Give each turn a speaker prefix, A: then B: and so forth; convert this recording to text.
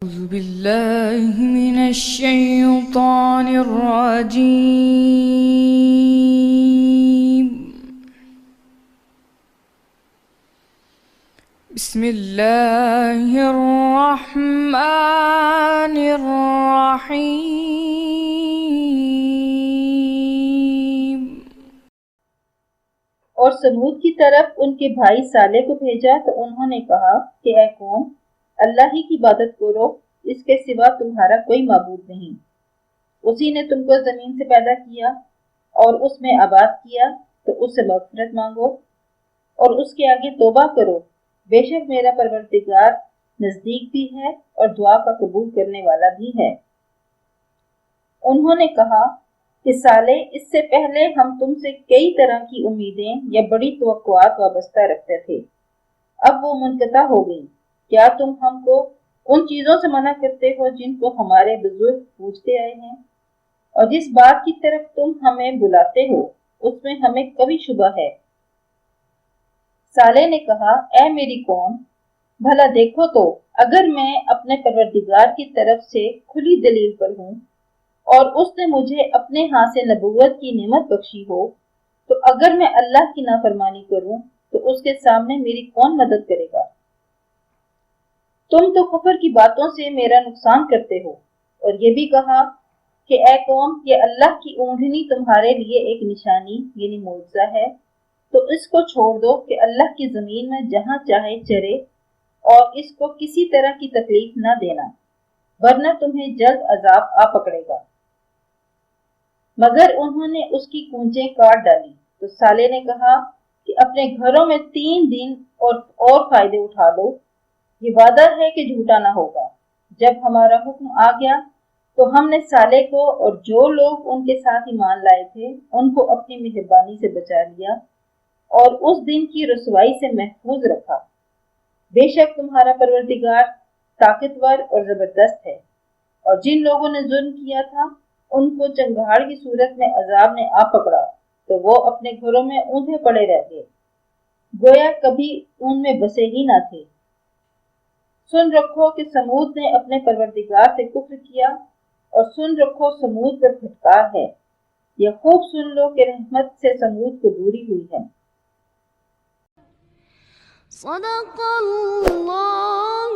A: أعوذ بالله من الشيطان الرجيم. بسم الله الرحمن الرحيم.
B: اور سمود کی طرف ان کے بھائی صالح کو بھیجا تو انہوں نے کہا کہ اے قوم، اللہ ہی کی عبادت کرو، اس کے سوا تمہارا کوئی معبود نہیں۔ اسی نے تم کو زمین سے پیدا کیا اور اس میں آباد کیا، تو اس سے مغفرت مانگو اور اس کے آگے توبہ کرو، بے شک میرا پروردگار نزدیک بھی ہے اور دعا کا قبول کرنے والا بھی ہے۔ انہوں نے کہا کہ صالح، اس سے پہلے ہم تم سے کئی طرح کی امیدیں یا بڑی توقعات وابستہ رکھتے تھے، اب وہ منقطع ہو گئیں۔ کیا تم ہم کو ان چیزوں سے منع کرتے ہو جن کو ہمارے بزرگ پوچھتے آئے ہیں؟ اور جس بات کی طرف تم ہمیں بلاتے ہو اس میں ہمیں کبھی شبہ ہے۔ صالح نے کہا، اے میری قوم، بھلا دیکھو تو، اگر میں اپنے پروردگار کی طرف سے کھلی دلیل پر ہوں اور اس نے مجھے اپنے ہاں سے نبوت کی نعمت بخشی ہو، تو اگر میں اللہ کی نافرمانی کروں تو اس کے سامنے میری کون مدد کرے گا؟ تم تو کفر کی باتوں سے میرا نقصان کرتے ہو۔ اور یہ بھی کہا کہ اے قوم، یہ اللہ کی اونٹنی تمہارے لیے ایک نشانی یعنی معجزہ ہے، تو اس کو چھوڑ دو کہ اللہ کی زمین میں جہاں چاہے چرے اور اس کو کسی طرح کی تکلیف نہ دینا، ورنہ تمہیں جلد عذاب آ پکڑے گا۔ مگر انہوں نے اس کی کونچیں کاٹ ڈالی۔ تو صالح نے کہا کہ اپنے گھروں میں 3 دن اور فائدے اٹھا لو، یہ وعدہ ہے کہ جھوٹا نہ ہوگا۔ جب ہمارا حکم آ گیا تو ہم نے صالح کو اور جو لوگ ان کے ساتھ ایمان لائے تھے ان کو اپنی مہربانی سے بچا لیا اور اس دن کی رسوائی سے محفوظ رکھا۔ بے شک تمہارا پروردگار طاقتور اور زبردست ہے۔ اور جن لوگوں نے ظلم کیا تھا ان کو چنگھاڑ کی صورت میں عذاب نے آ پکڑا تو وہ اپنے گھروں میں اوندھے پڑے رہ گئے، گویا کبھی ان میں بسے ہی نہ تھے۔ سن رکھو کہ سمود نے اپنے پروردگار سے کفر کیا، اور سن رکھو سمود پر پھٹکار ہے۔ یہ خوب سن لو کہ رحمت سے سمود کو دوری ہوئی ہے۔
A: صدق اللہ